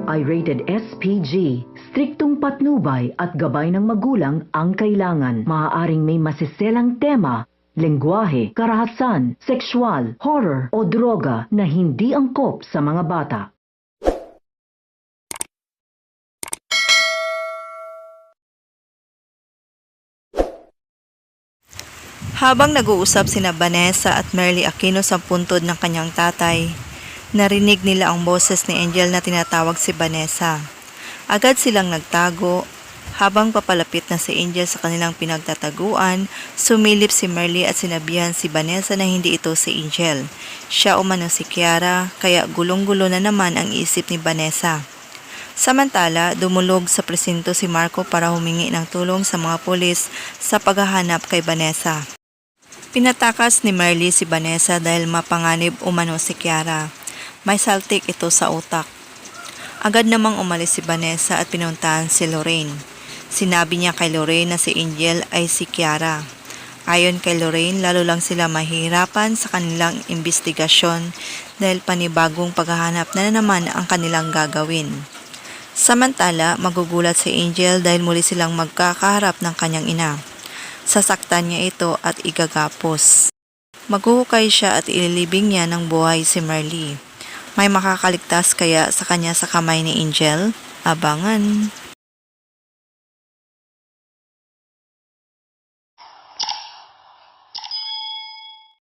ay rated SPG. Striktong patnubay at gabay ng magulang ang kailangan. Maaaring may masiselang tema, lengguwahe, karahasan, sexual, horror o droga na hindi angkop sa mga bata. Habang nag-uusap sina Vanessa at Merly Aquino sa puntod ng kanyang tatay, narinig nila ang boses ni Angel na tinatawag si Vanessa. Agad silang nagtago. Habang papalapit na si Angel sa kanilang pinagtataguan, sumilip si Merly at sinabihan si Vanessa na hindi ito si Angel. Siya umano si Kiara, kaya gulong-gulo na naman ang isip ni Vanessa. Samantala, dumulog sa presinto si Marco para humingi ng tulong sa mga pulis sa paghahanap kay Vanessa. Pinatakas ni Merly si Vanessa dahil mapanganib umano si Kiara. May saltik ito sa utak. Agad namang umalis si Vanessa at pinuntahan si Lorraine. Sinabi niya kay Lorraine na si Angel ay si Kiara. Ayon kay Lorraine, lalo lang sila mahihirapan sa kanilang investigasyon dahil panibagong paghahanap na naman ang kanilang gagawin. Samantala, magugulat si Angel dahil muli silang magkakaharap ng kanyang ina. Sasaktan niya ito at igagapos. Maghuhukay siya at ililibing niya ng buhay si Merly. May makakaligtas kaya sa kanya sa kamay ni Angel? Abangan!